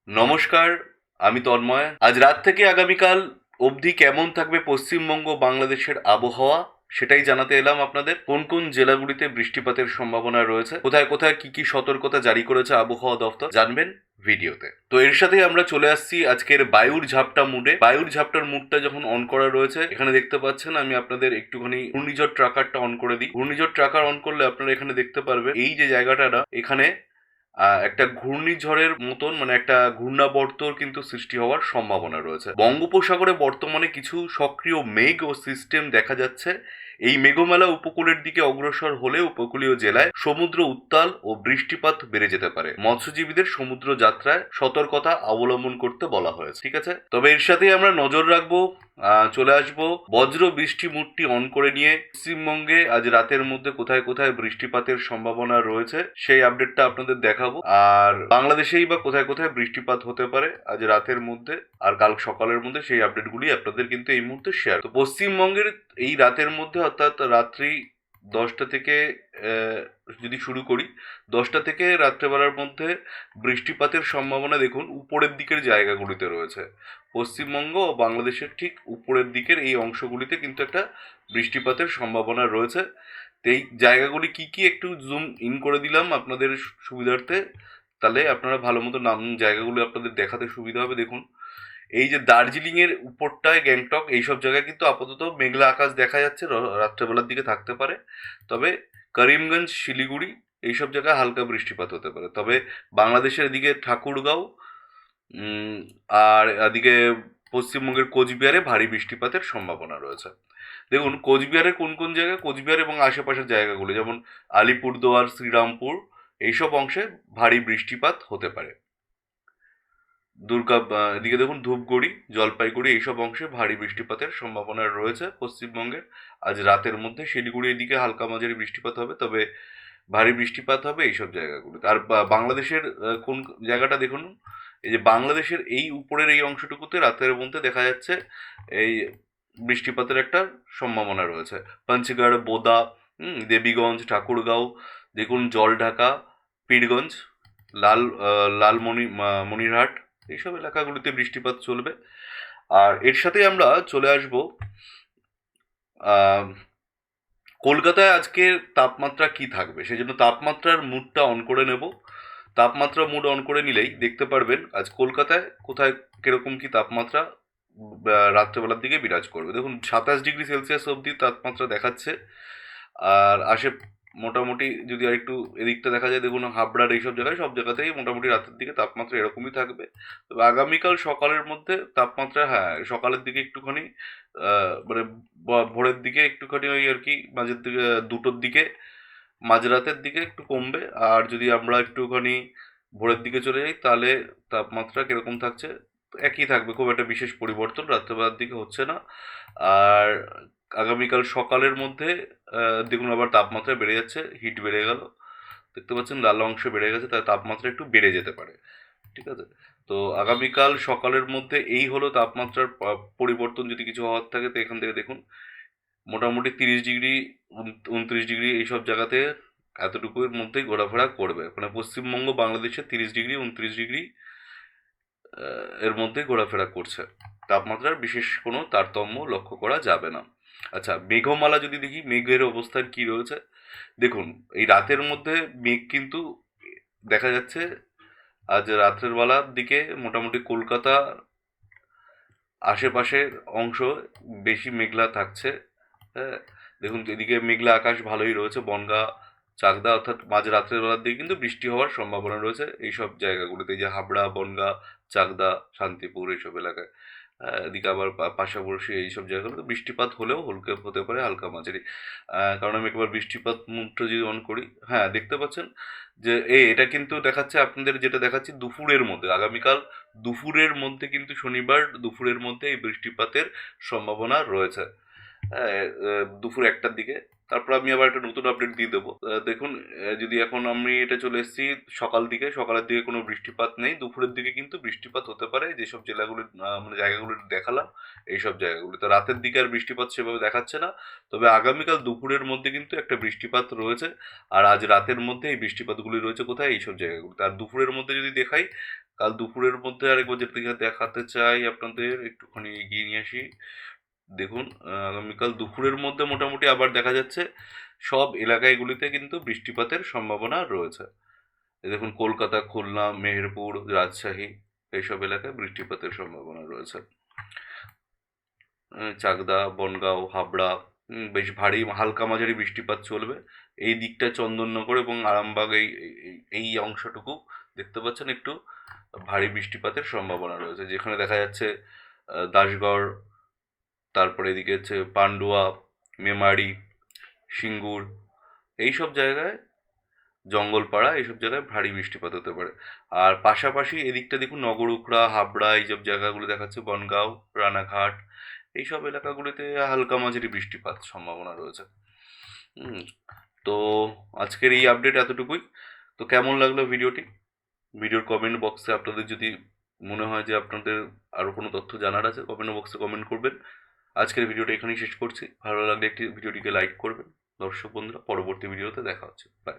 নমস্কার, আমি তন্ময়। আজ রাত থেকে আগামীকাল অবধি কেমন থাকবে পশ্চিমবঙ্গ বাংলাদেশের আবহাওয়া সেটাই জানাতে এলাম আপনাদের। কোন কোন জেলাগুলিতে বৃষ্টিপাতের সম্ভাবনা রয়েছে, কোথায় কোথায় কি কি সতর্কতা জারি করেছে আবহাওয়া দফতর, জানবেন ভিডিওতে। তো এর সাথেই আমরা চলে আসছি আজকের বায়ুর ঝাপটা মুডে। বায়ুর ঝাপটার মুডটা যখন অন করা রয়েছে, এখানে দেখতে পাচ্ছেন আমি আপনাদের একটুখানি ঘূর্ণিঝড় ট্রাকারটা অন করে দিই। ঘূর্ণিঝড় ট্রাকার অন করলে আপনারা এখানে দেখতে পারবেন এই যে জায়গাটা না, এখানে একটা ঘূর্ণিঝড়ের মতন মানে একটা ঘূর্ণাবর্তর কিন্তু সৃষ্টি হওয়ার সম্ভাবনা রয়েছে। বঙ্গোপসাগরে বর্তমানে কিছু সক্রিয় মেঘ ও সিস্টেম দেখা যাচ্ছে। এই মেঘমালা উপকূলের দিকে অগ্রসর হলে উপকূলীয় জেলায় সমুদ্র উত্তাল ও বৃষ্টিপাত বেড়ে যেতে পারে। মৎস্যজীবীদের সমুদ্র যাত্রায় সতর্কতা অবলম্বন করতে বলা হয়েছে। ঠিক আছে, তবে এর সাথেই আমরা নজর রাখবো, চলে আসবো বজ্র বৃষ্টি মুডটি অন করে নিয়ে পশ্চিমবঙ্গে আজ রাতের মধ্যে কোথায় কোথায় বৃষ্টিপাতের সম্ভাবনা রয়েছে সেই আপডেটটা আপনাদের দেখাবো। আর বাংলাদেশেই বা কোথায় কোথায় বৃষ্টিপাত হতে পারে আজ রাতের মধ্যে আর কাল সকালের মধ্যে সেই আপডেটগুলি আপনাদের কিন্তু এই মুহূর্তে শেয়ার। তো পশ্চিমবঙ্গের এই রাতের মধ্যে অর্থাৎ রাত্রি 10টা থেকে যদি শুরু করি, 10টা থেকে রাত্রেবেলার মধ্যে বৃষ্টিপাতের সম্ভাবনা দেখুন উপরের দিকের জায়গাগুলিতে রয়েছে। পশ্চিমবঙ্গ ও বাংলাদেশের ঠিক উপরের দিকের এই অংশগুলিতে কিন্তু একটা বৃষ্টিপাতের সম্ভাবনা রয়েছে। তো এই জায়গাগুলি কি কি একটু জুম ইন করে দিলাম আপনাদের সুবিধার্থে, তাহলে আপনারা ভালো মতো নাম জায়গাগুলো আপনাদের দেখাতে সুবিধা হবে। দেখুন এই যে দার্জিলিং এর উপরটায় গ্যাংটক এইসব জায়গায় কিন্তু আপাতত মেঘলা আকাশ দেখা যাচ্ছে, রাত্রেবেলার দিকে থাকতে পারে। তবে করিমগঞ্জ, শিলিগুড়ি এইসব জায়গায় হালকা বৃষ্টিপাত হতে পারে। তবে বাংলাদেশের এদিকে ঠাকুরগাঁও আর এদিকে পশ্চিমবঙ্গের কোচবিহারে ভারী বৃষ্টিপাতের সম্ভাবনা রয়েছে। দেখুন কোচবিহারের কোন কোন জায়গায়, কোচবিহার এবং আশেপাশের জায়গাগুলো যেমন আলিপুরদুয়ার, শ্রীরামপুর এইসব অংশে ভারী বৃষ্টিপাত হতে পারে। এদিকে দেখুন ধূপগুড়ি, জলপাইগুড়ি এইসব অংশে ভারী বৃষ্টিপাতের সম্ভাবনা রয়েছে পশ্চিমবঙ্গের। আজ রাতের মধ্যে শিলিগুড়ি এদিকে হালকা মাঝারি বৃষ্টিপাত হবে, তবে ভারী বৃষ্টিপাত হবে এইসব জায়গাগুলোতে। আর বাংলাদেশের কোন জায়গাটা দেখুন, এই যে বাংলাদেশের এই উপরের এই অংশটুকুতে রাতের মধ্যে দেখা যাচ্ছে এই বৃষ্টিপাতের একটা সম্ভাবনা রয়েছে। পঞ্চগড়, বোদা, দেবীগঞ্জ, ঠাকুরগাঁও, দেখুন জলঢাকা, পীরগঞ্জ, মনিরহাট এইসব এলাকাগুলিতে বৃষ্টিপাত চলবে। আর এর সাথে আমরা চলে আসব আহ কলকাতায় আজকে তাপমাত্রা কি থাকবে, সেই জন্য তাপমাত্রার মুডটা অন করে নেব। তাপমাত্রা মুড অন করে নিলেই দেখতে পারবেন আজ কলকাতায় কোথায় কিরকম কি তাপমাত্রা রাত্রেবেলার দিকে বিরাজ করবে। দেখুন 27 ডিগ্রি সেলসিয়াস অবধি তাপমাত্রা দেখাচ্ছে। আর মোটামুটি যদি আর একটু এদিকটা দেখা যায়, দেখুন হাবড়ার এইসব জায়গায় সব জায়গাতেই মোটামুটি রাতের দিকে তাপমাত্রা এরকমই থাকবে। তবে আগামীকাল সকালের মধ্যে তাপমাত্রা, হ্যাঁ সকালের দিকে একটুখানি মানে ভোরের দিকে একটুখানি ওই আর কি মাঝের দিকে 2টোর দিকে মাঝরাতের দিকে একটু কমবে। আর যদি আমরা একটুখানি ভোরের দিকে চলে যাই তাহলে তাপমাত্রা কিরকম থাকছে, একই থাকবে, খুব একটা বিশেষ পরিবর্তন রাত্রেবেলার দিকে হচ্ছে না। আর আগামীকাল সকালের মধ্যে দেখুন আবার তাপমাত্রা বেড়ে যাচ্ছে, হিট বেড়ে গেল, দেখতে পাচ্ছেন লাল অংশ বেড়ে গেছে, তাই তাপমাত্রা একটু বেড়ে যেতে পারে। ঠিক আছে, তো আগামীকাল সকালের মধ্যে এই হলো তাপমাত্রার পরিবর্তন। যদি কিছু হওয়ার থাকে তো এখান থেকে দেখুন মোটামুটি 30 ডিগ্রি, 29 ডিগ্রি এইসব জায়গাতে এতটুকুর মধ্যেই ঘোরাফেরা করবে। মানে পশ্চিমবঙ্গ বাংলাদেশে 30 ডিগ্রি, 29 ডিগ্রি এর মধ্যে ঘোরাফেরা করছে। তাপমাত্রার বিশেষ কোনো তারতম্য লক্ষ্য করা যাবে না। আচ্ছা মেঘমালা যদি দেখি মেঘের অবস্থান কি রয়েছে, দেখুন এই রাতের মধ্যে মেঘ কিন্তু দেখা যাচ্ছে। আজ রাত্রের বেলার দিকে মোটামুটি কলকাতা আশেপাশের অংশ বেশি মেঘলা থাকছে। হ্যাঁ, দেখুন এদিকে মেঘলা আকাশ ভালোই রয়েছে, বনগাঁ, চাকদা অর্থাৎ মাঝ রাত্রের বেলার দিকে কিন্তু বৃষ্টি হওয়ার সম্ভাবনা রয়েছে এইসব জায়গাগুলোতে, এই যে হাবড়া, বনগাঁ, চাকদা, শান্তিপুর এইসব এলাকায়। এদিকে আবার পাশাপাশি এইসব জায়গাগুলোতে বৃষ্টিপাত হলেও হলকে হতে পারে, হালকা মাঝারি। কারণ আমি একবার বৃষ্টিপাত মুডটা যদি অন করি, হ্যাঁ দেখতে পাচ্ছেন যে এটা কিন্তু দেখাচ্ছে আপনাদের, যেটা দেখাচ্ছি দুপুরের মধ্যে, আগামীকাল দুপুরের মধ্যে কিন্তু শনিবার দুপুরের মধ্যে এই বৃষ্টিপাতের সম্ভাবনা রয়েছে। হ্যাঁ, দুপুর 1টার দিকে। তারপর আমি আবার একটা নতুন আপডেট দিয়ে দেবো। দেখুন যদি এখন আমি এটা চলে এসেছি সকালের দিকে কোনো বৃষ্টিপাত নেই, দুপুরের দিকে কিন্তু বৃষ্টিপাত হতে পারে যেসব জেলাগুলি মানে জায়গাগুলো দেখালাম এইসব জায়গাগুলি। তো রাতের দিকে আর বৃষ্টিপাত সেভাবে দেখাচ্ছে না, তবে আগামীকাল দুপুরের মধ্যে কিন্তু একটা বৃষ্টিপাত রয়েছে। আর আজ রাতের মধ্যে এই বৃষ্টিপাতগুলি রয়েছে কোথায়, এইসব জায়গাগুলিতে। আর দুপুরের মধ্যে যদি দেখাই কাল দুপুরের মধ্যে আরেকবার যেটা দেখাতে চাই আপনাদের, একটুখানি এগিয়ে নিয়ে আসি। দেখুন, আগামীকাল দুপুরের মধ্যে মোটামুটি আবার দেখা যাচ্ছে সব এলাকাগুলিতে কিন্তু বৃষ্টিপাতের সম্ভাবনা রয়েছে। এই দেখুন, কলকাতা, খুলনা, মেহেরপুর, রাজশাহী এইসব এলাকায় বৃষ্টিপাতের সম্ভাবনা রয়েছে। চাকদা, বনগাঁও, হাবড়া বেশ ভারী হালকা মাঝারি বৃষ্টিপাত চলবে। এই দিকটা চন্দননগর এবং আরামবাগ এই অংশটুকু দেখতে পাচ্ছেন একটু ভারী বৃষ্টিপাতের সম্ভাবনা রয়েছে, যেখানে দেখা যাচ্ছে দাসগড়, তারপরে এদিকে হচ্ছে পান্ডুয়া, মেমারি, সিঙ্গুর, এইসব জায়গায়, জঙ্গলপাড়া এইসব জায়গায় ভারী বৃষ্টিপাত হতে পারে। আর পাশাপাশি এদিকটা দেখুন, নগরুকড়া, হাবড়া এইসব জায়গাগুলো দেখাচ্ছে, বনগাঁও, রানাঘাট এইসব এলাকাগুলিতে হালকা মাঝারি বৃষ্টিপাত সম্ভাবনা রয়েছে। হুম, তো আজকের এই আপডেট এতটুকুই। তো কেমন লাগলো ভিডিওটি? ভিডিওর কমেন্ট বক্সে আপনাদের যদি মনে হয় যে আপনাদের আরও কোনো তথ্য জানার আছে, কমেন্ট বক্সে কমেন্ট করবেন। আজকের ভিডিওটা এখানেই শেষ করছি। ভালো লাগলে একটি ভিডিওটিকে লাইক করবেন। দর্শক বন্ধুরা, পরবর্তী ভিডিওতে দেখা হচ্ছে। বাই।